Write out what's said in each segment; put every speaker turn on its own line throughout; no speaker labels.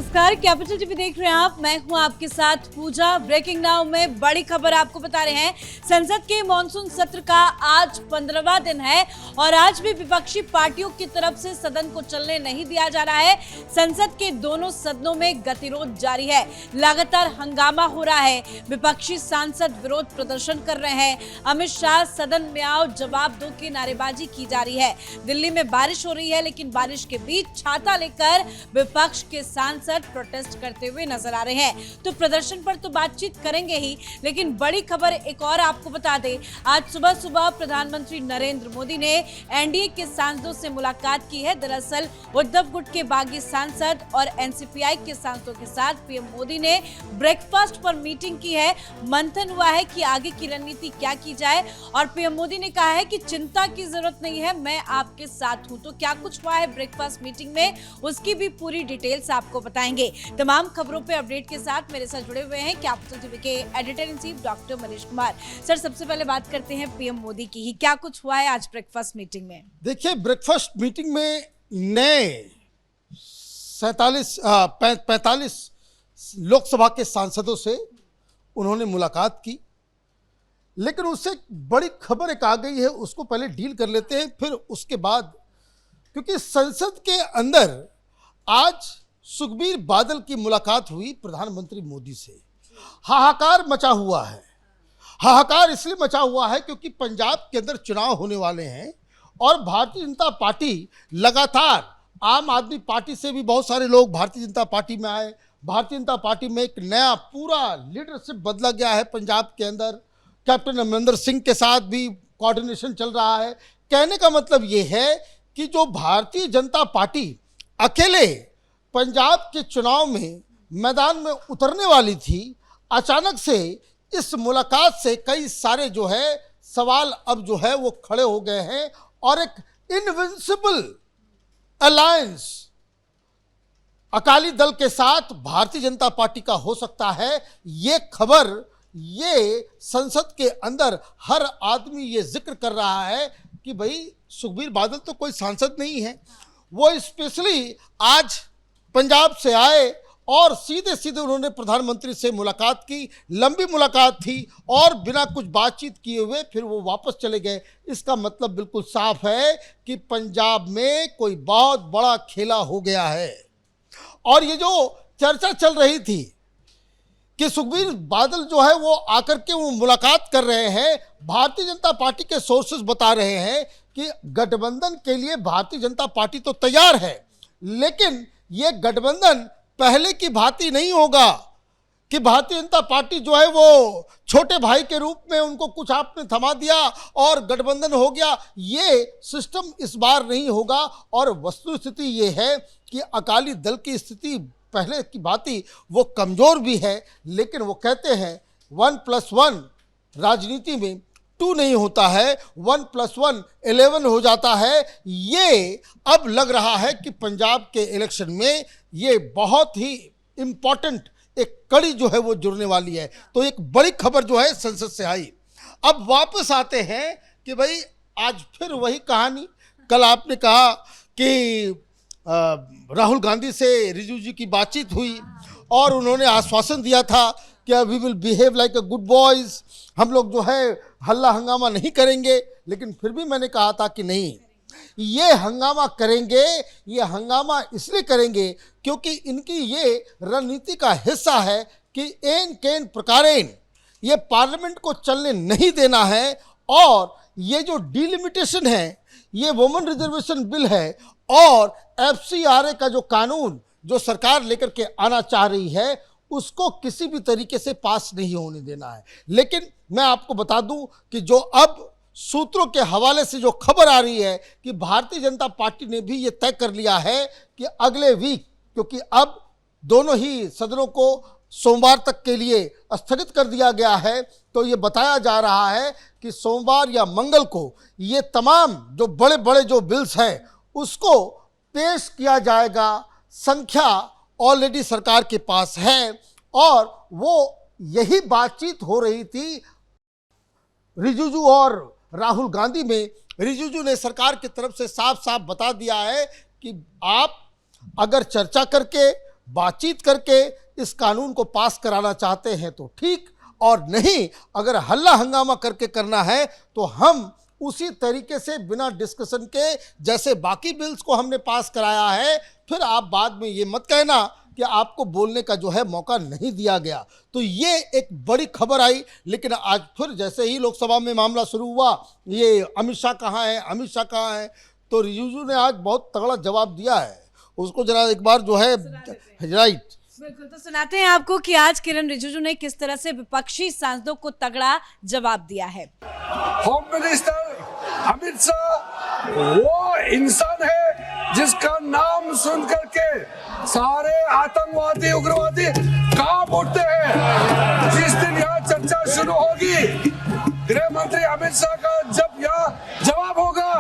नमस्कार, capital TV देख रहे हैं आप। मैं हूं आपके साथ पूजा। ब्रेकिंग नाउ में बड़ी खबर आपको बता रहे हैं। संसद के मॉनसून सत्र का आज 15वां दिन है और आज भी विपक्षी पार्टियों की तरफ से सदन को चलने नहीं दिया जा रहा है। संसद के दोनों सदनों में गतिरोध जारी है, लगातार हंगामा हो रहा है। विपक्षी सांसद विरोध प्रदर्शन कर रहे हैं। अमित शाह सदन में आओ जवाब दो की नारेबाजी की जा रही है। दिल्ली में बारिश हो रही है, लेकिन बारिश के बीच छाता लेकर विपक्ष के सांसद प्रोटेस्ट करते हुए नजर आ रहे हैं। तो प्रदर्शन पर तो बातचीत करेंगे ही, लेकिन बड़ी खबर एक और आपको बता दें। आज सुबह सुबह प्रधानमंत्री नरेंद्र मोदी ने एनडीए के सांसदों से मुलाकात की है। दरअसल उद्धव गुट के बागी सांसद और एनसीपीआई के सांसदों के साथ पीएम मोदी ने ब्रेकफास्ट पर मीटिंग की है। मंथन हुआ है कि आगे की रणनीति क्या की जाए और पीएम मोदी ने कहा है कि चिंता की जरूरत नहीं है, मैं आपके साथ हूं। तो क्या कुछ हुआ है ब्रेकफास्ट मीटिंग में, उसकी भी पूरी डिटेल्स आपको बताएंगे। तमाम खबरों पे अपडेट के साथ मेरे साथ जुड़े हुए हैं कैपिटल टीवी के editor in chief doctor Manish Kumar. Sir, सबसे पहले बात करते हैं पीएम मोदी की ही। क्या कुछ हुआ है आज ब्रेकफास्ट मीटिंग में?
देखिए, ब्रेकफास्ट मीटिंग में नए 45 लोकसभा के सांसदों से उन्होंने मुलाकात की, लेकिन उससे बड़ी खबर एक आ गई है, उसको पहले डील कर लेते हैं, फिर उसके बाद। क्योंकि संसद के अंदर आज सुखबीर बादल की मुलाकात हुई प्रधानमंत्री मोदी से। हाहाकार मचा हुआ है। हाहाकार इसलिए मचा हुआ है क्योंकि पंजाब के अंदर चुनाव होने वाले हैं और भारतीय जनता पार्टी लगातार, आम आदमी पार्टी से भी बहुत सारे लोग भारतीय जनता पार्टी में आए। भारतीय जनता पार्टी में एक नया पूरा लीडरशिप बदला गया है पंजाब के अंदर। कैप्टन अमरिंदर सिंह के साथ भी कोऑर्डिनेशन चल रहा है। कहने का मतलब ये है कि जो भारतीय जनता पार्टी अकेले पंजाब के चुनाव में मैदान में उतरने वाली थी, अचानक से इस मुलाकात से कई सारे जो है सवाल अब जो है वो खड़े हो गए हैं और एक इनविंसिबल अलायंस अकाली दल के साथ भारतीय जनता पार्टी का हो सकता है। ये खबर, ये संसद के अंदर हर आदमी ये जिक्र कर रहा है कि भाई सुखबीर बादल तो कोई सांसद नहीं है, वो स्पेशली आज पंजाब से आए और सीधे सीधे उन्होंने प्रधानमंत्री से मुलाकात की। लंबी मुलाकात थी और बिना कुछ बातचीत किए हुए फिर वो वापस चले गए। इसका मतलब बिल्कुल साफ है कि पंजाब में कोई बहुत बड़ा खेला हो गया है। और ये जो चर्चा चल रही थी कि सुखबीर बादल जो है वो आकर के वो मुलाकात कर रहे हैं, भारतीय जनता पार्टी के सोर्सेज बता रहे हैं कि गठबंधन के लिए भारतीय जनता पार्टी तो तैयार है, लेकिन ये गठबंधन पहले की भांति नहीं होगा कि भारतीय जनता पार्टी जो है वो छोटे भाई के रूप में उनको कुछ आपने थमा दिया और गठबंधन हो गया। ये सिस्टम इस बार नहीं होगा। और वस्तुस्थिति ये है कि अकाली दल की स्थिति पहले की भांति वो कमज़ोर भी है, लेकिन वो कहते हैं 1+1 राजनीति में 2 नहीं होता है, 1+1 11 हो जाता है। ये अब लग रहा है कि पंजाब के इलेक्शन में ये बहुत ही इम्पॉर्टेंट एक कड़ी जो है वो जुड़ने वाली है। तो एक बड़ी खबर जो है संसद से आई। अब वापस आते हैं कि भाई आज फिर वही कहानी। कल आपने कहा कि राहुल गांधी से रिजिजू जी की बातचीत हुई और उन्होंने आश्वासन दिया था कि we will behave like a good boys, हम लोग जो है हल्ला हंगामा नहीं करेंगे। लेकिन फिर भी मैंने कहा था कि नहीं, ये हंगामा करेंगे। ये हंगामा इसलिए करेंगे क्योंकि इनकी ये रणनीति का हिस्सा है कि एन केन प्रकारेण ये पार्लियामेंट को चलने नहीं देना है। और ये जो डिलिमिटेशन है, ये वुमेन रिजर्वेशन बिल है और FCRA का जो कानून जो सरकार लेकर के आना चाह रही है, उसको किसी भी तरीके से पास नहीं होने देना है। लेकिन मैं आपको बता दूं कि जो अब सूत्रों के हवाले से जो खबर आ रही है कि भारतीय जनता पार्टी ने भी ये तय कर लिया है कि अगले वीक, क्योंकि अब दोनों ही सदनों को सोमवार तक के लिए स्थगित कर दिया गया है, तो ये बताया जा रहा है कि सोमवार या मंगल को ये तमाम जो बड़े बड़े जो बिल्स हैं उसको पेश किया जाएगा। संख्या ऑलरेडी सरकार के पास है और वो यही बातचीत हो रही थी रिजिजू और राहुल गांधी में। रिजिजू ने सरकार की तरफ से साफ साफ बता दिया है कि आप अगर चर्चा करके बातचीत करके इस कानून को पास कराना चाहते हैं तो ठीक, और नहीं अगर हल्ला हंगामा करके करना है तो हम उसी तरीके से बिना डिस्कशन के जैसे बाकी बिल्स को हमने पास कराया है, फिर आप बाद में ये मत कहना कि आपको बोलने का जो है मौका नहीं दिया गया। तो ये एक बड़ी खबर आई, लेकिन आज फिर जैसे ही लोकसभा में मामला शुरू हुआ, ये अमित शाह कहाँ है, अमित शाह कहाँ है, तो रिजिजू ने आज बहुत तगड़ा जवाब दिया है। उसको जरा एक बार जो है राइट
बिल्कुल, तो सुनाते हैं आपको कि आज किरण रिजिजू ने किस तरह से विपक्षी सांसदों को तगड़ा जवाब दिया है।
होम मिनिस्टर अमित शाह वो इंसान है जिसका नाम सुन करके सारे आतंकवादी उग्रवादी कांप उठते हैं। जिस दिन यहाँ चर्चा शुरू होगी, गृह मंत्री अमित शाह का जब यहाँ जवाब होगा,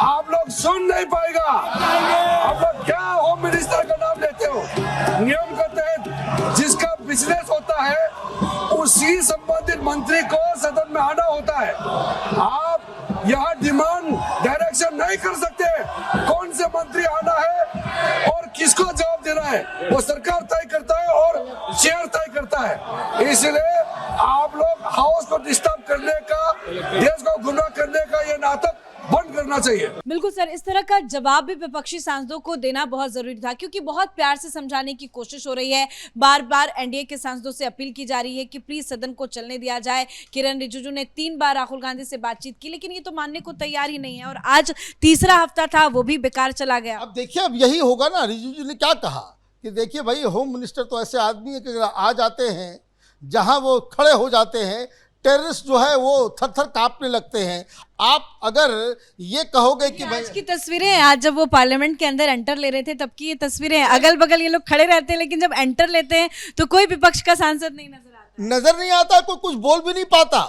आप लोग सुन नहीं पाएगा। आप लोग क्या होम मिनिस्टर का नाम लेते हो? नियम के तहत जिसका बिजनेस होता है उसी संबंधित मंत्री को सदन में आना होता है। आप यहाँ डिमांड डायरेक्शन नहीं कर सकते कौन से मंत्री आना है और किसको जवाब देना है, वो सरकार तय करता है और चेयर तय करता है। इसलिए आप लोग हाउस को डिस्टर्ब करने का, देश को गुमराह करने का ये नाटक बंद करना चाहिए।
बिल्कुल सर, इस तरह का जवाब भी विपक्षी सांसदों को देना बहुत जरूरी था, क्योंकि बहुत प्यार से समझाने की कोशिश हो रही है। बार बार एनडीए के सांसदों से अपील की जा रही है कि प्लीज सदन को चलने दिया जाए। किरण रिजिजू ने 3 बार राहुल गांधी से बातचीत की, लेकिन ये तो मानने को तैयार ही नहीं है, और आज तीसरा हफ्ता था वो भी बेकार चला गया।
अब देखिए, अब यही होगा ना। रिजिजू ने क्या कहा कि देखिए भाई, होम मिनिस्टर तो ऐसे आदमी है कि आ जाते हैं जहां वो खड़े हो जाते हैं, टेररिस्ट जो है वो थर थर कांपने लगते हैं। आप अगर ये कहोगे कि
आज की तस्वीरें हैं, आज जब वो पार्लियामेंट के अंदर एंटर ले रहे थे तब की ये तस्वीरें हैं। अगल बगल ये लोग खड़े रहते हैं, लेकिन जब एंटर लेते हैं तो कोई विपक्ष का सांसद नहीं
नजर नहीं आता, कोई कुछ बोल भी नहीं पाता।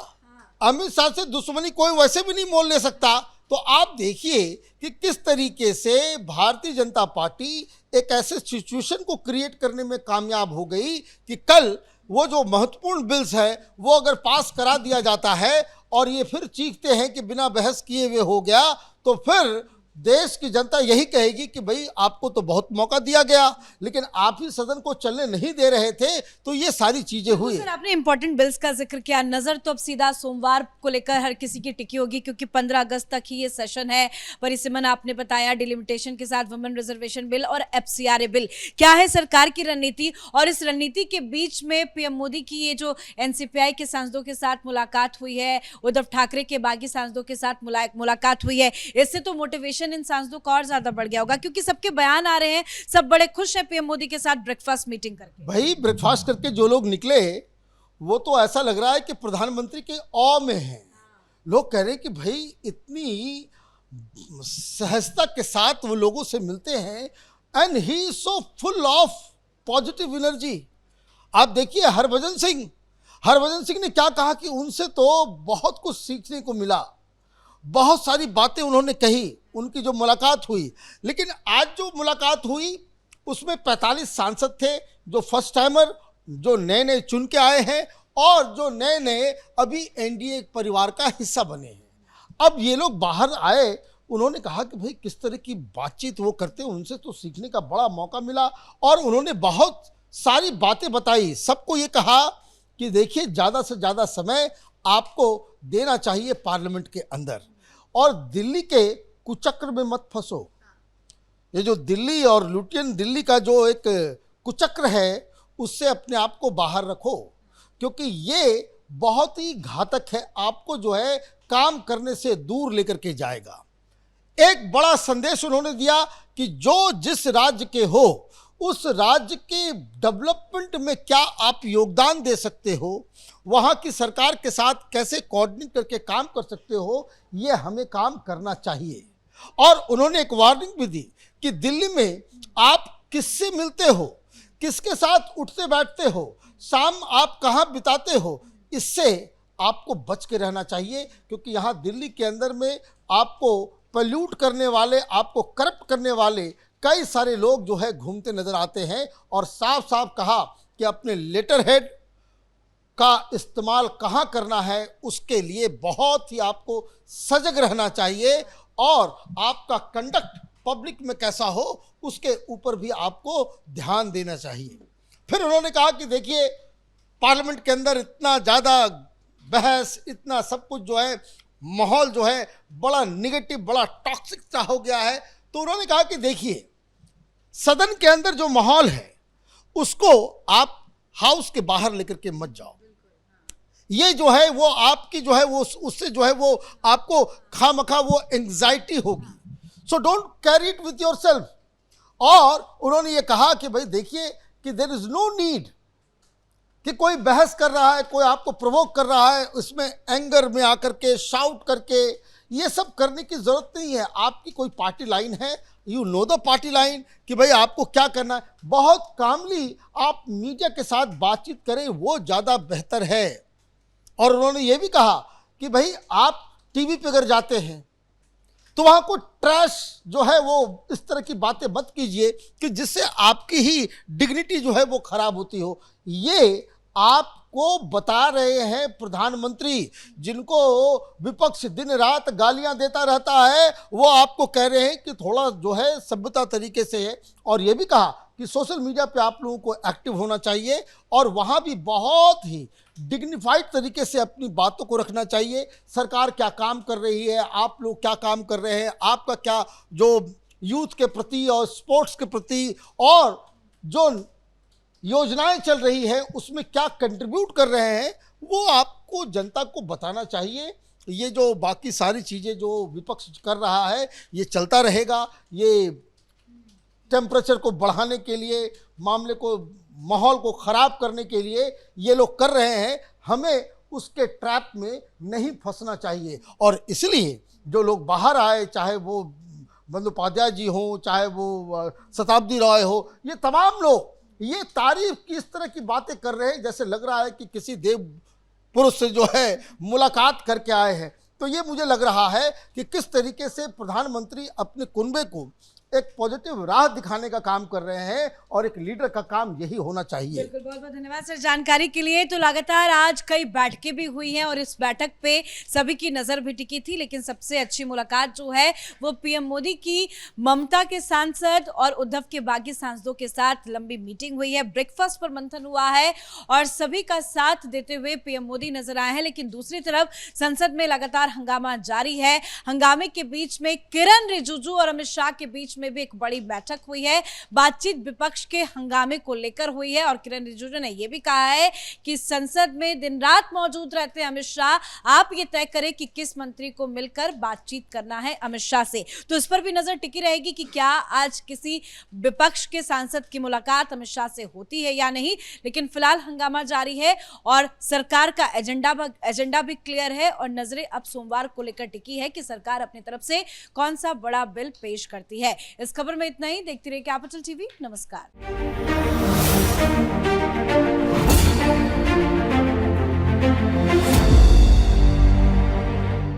अमित शाह से दुश्मनी कोई वैसे भी नहीं मोल ले सकता। तो आप देखिए कि किस तरीके से भारतीय जनता पार्टी एक ऐसे सिचुएशन को क्रिएट करने में कामयाब हो गई कि कल वो जो महत्वपूर्ण बिल्स है वो अगर पास करा दिया जाता है और ये फिर चीखते हैं कि बिना बहस किए हुए हो गया, तो फिर देश की जनता यही कहेगी कि भाई आपको तो बहुत मौका दिया गया, लेकिन आप ही सदन को चलने नहीं दे रहे थे। तो ये सारी चीजें हुई।
सर, आपने इंपॉर्टेंट बिल्स का जिक्र किया। नजर तो अब सीधा सोमवार को लेकर हर किसी की टिकी होगी, क्योंकि 15 अगस्त तक ही ये सेशन है। परिसीमन आपने बताया, डिलिमिटेशन के साथ वुमेन रिजर्वेशन बिल और एफसीआरए बिल। क्या है सरकार की रणनीति? और इस रणनीति के बीच में पीएम मोदी की ये जो एनसीपीआई के सांसदों के साथ मुलाकात हुई है, उद्धव ठाकरे के बागी सांसदों के साथ मुलाकात हुई है, इससे तो मोटिवेशन इन सांसदों का और ज्यादा बढ़ गया होगा, क्योंकि सबके बयान आ रहे हैं, सब बड़े खुश हैं पीएम मोदी के साथ ब्रेकफास्ट मीटिंग करके।
भाई ब्रेकफास्ट करके जो लोग निकले वो तो ऐसा लग रहा है कि प्रधानमंत्री के औ में हैं। लोग कह रहे हैं कि भाई इतनी सहजता के साथ वो लोगों से मिलते हैं and he is so full of positive energy. आप देखिए हरभजन सिंह ने क्या कहा कि उनसे तो बहुत कुछ सीखने को मिला, बहुत सारी बातें उन्होंने कही, उनकी जो मुलाकात हुई। लेकिन आज जो मुलाकात हुई उसमें 45 सांसद थे जो फर्स्ट टाइमर, जो नए नए चुन के आए हैं और जो नए नए अभी एनडीए परिवार का हिस्सा बने हैं। अब ये लोग बाहर आए, उन्होंने कहा कि भाई किस तरह की बातचीत वो करते हैं, उनसे तो सीखने का बड़ा मौका मिला और उन्होंने बहुत सारी बातें बताई। सबको ये कहा कि देखिए ज़्यादा से ज़्यादा समय आपको देना चाहिए पार्लियामेंट के अंदर और दिल्ली के कुचक्र में मत फंसो। ये जो दिल्ली और लुटियन दिल्ली का जो एक कुचक्र है उससे अपने आप को बाहर रखो, क्योंकि ये बहुत ही घातक है, आपको जो है काम करने से दूर लेकर के जाएगा। एक बड़ा संदेश उन्होंने दिया कि जो जिस राज्य के हो उस राज्य के डेवलपमेंट में क्या आप योगदान दे सकते हो, वहाँ की सरकार के साथ कैसे कोऑर्डिनेट करके काम कर सकते हो, ये हमें काम करना चाहिए। और उन्होंने एक वार्निंग भी दी कि दिल्ली में आप किससे मिलते हो, किसके साथ उठते बैठते हो, शाम आप कहाँ बिताते हो, इससे आपको बच के रहना चाहिए, क्योंकि यहाँ दिल्ली के अंदर में आपको पोल्यूट करने वाले, आपको करप्ट करने वाले कई सारे लोग जो है घूमते नजर आते हैं। और साफ साफ कहा कि अपने लेटर हेड का इस्तेमाल कहाँ करना है उसके लिए बहुत ही आपको सजग रहना चाहिए और आपका कंडक्ट पब्लिक में कैसा हो उसके ऊपर भी आपको ध्यान देना चाहिए। फिर उन्होंने कहा कि देखिए, पार्लियामेंट के अंदर इतना ज़्यादा बहस, इतना सब कुछ जो है, माहौल जो है बड़ा निगेटिव, बड़ा टॉक्सिक सा हो गया है। तो उन्होंने कहा कि देखिए, सदन के अंदर जो माहौल है उसको आप हाउस के बाहर लेकर के मत जाओ। ये जो है वो आपकी जो है वो उससे जो है वो आपको खामखा वो एंग्जाइटी होगी। So don't carry it with your self. और उन्होंने ये कहा कि भाई देखिए कि देयर इज नो नीड कि कोई बहस कर रहा है, कोई आपको प्रोवोक कर रहा है, उसमें एंगर में आकर के शाउट करके ये सब करने की जरूरत नहीं है। आपकी कोई पार्टी लाइन है, you know the party line कि भाई आपको क्या करना है। बहुत कामली आप मीडिया के साथ बातचीत करें, वो ज़्यादा बेहतर है। और उन्होंने ये भी कहा कि भाई आप टीवी पे अगर जाते हैं तो वहाँ को ट्रैश जो है वो इस तरह की बातें मत कीजिए कि जिससे आपकी ही डिग्निटी जो है वो खराब होती हो। ये आपको बता रहे हैं प्रधानमंत्री, जिनको विपक्ष दिन रात गालियां देता रहता है, वो आपको कह रहे हैं कि थोड़ा जो है सभ्यता तरीके से है। और ये भी कहा कि सोशल मीडिया पे आप लोगों को एक्टिव होना चाहिए और वहाँ भी बहुत ही डिग्निफाइड तरीके से अपनी बातों को रखना चाहिए। सरकार क्या काम कर रही है, आप लोग क्या काम कर रहे हैं, आपका क्या जो यूथ के प्रति और स्पोर्ट्स के प्रति और जो योजनाएं चल रही है उसमें क्या कंट्रीब्यूट कर रहे हैं, वो आपको जनता को बताना चाहिए। ये जो बाकी सारी चीज़ें जो विपक्ष कर रहा है ये चलता रहेगा। ये टेम्परेचर को बढ़ाने के लिए, मामले को, माहौल को ख़राब करने के लिए ये लोग कर रहे हैं। हमें उसके ट्रैप में नहीं फंसना चाहिए। और इसलिए जो लोग बाहर आए, चाहे वो बंदोपाध्याय जी हों, चाहे वो शताब्दी राय हो, ये तमाम लोग ये तारीफ की इस तरह की बातें कर रहे हैं जैसे लग रहा है कि किसी देव पुरुष से जो है मुलाकात करके आए हैं। तो ये मुझे लग रहा है कि किस तरीके से प्रधानमंत्री अपने कुनबे को एक पॉजिटिव राह दिखाने का काम कर रहे हैं और एक लीडर का काम यही होना चाहिए।
बिल्कुल, बहुत बहुत धन्यवाद सर जानकारी के लिए। तो लगातार आज कई बैठकें भी हुई हैं और इस बैठक पे सभी की नजर भी टिकी थी, लेकिन सबसे अच्छी मुलाकात जो है वो पीएम मोदी की ममता के सांसद और उद्धव के बाकी सांसदों के साथ लंबी मीटिंग हुई है, ब्रेकफास्ट पर मंथन हुआ है और सभी का साथ देते हुए पीएम मोदी नजर आए हैं। लेकिन दूसरी तरफ संसद में लगातार हंगामा जारी है। हंगामे के बीच में किरण रिजिजू और अमित शाह के बीच में भी एक बड़ी बैठक हुई है। बातचीत विपक्ष के हंगामे को लेकर हुई है और किरण रिजिजू ने यह भी कहा है कि संसद में दिन रात मौजूद रहते हैं अमित शाह, आप ये तय करें कि किस मंत्री को मिलकर बातचीत करना है अमित शाह से। तो इस पर भी नजर टिकी रहेगी कि क्या आज किसी विपक्ष के सांसद की मुलाकात अमित शाह से होती है या नहीं। लेकिन फिलहाल हंगामा जारी है और सरकार का एजेंडा भी क्लियर है और नजरें अब सोमवार को लेकर टिकी है कि सरकार अपनी तरफ से कौन सा बड़ा बिल पेश करती है। इस खबर में इतना ही। देखते रहिए कैपिटल टीवी। नमस्कार।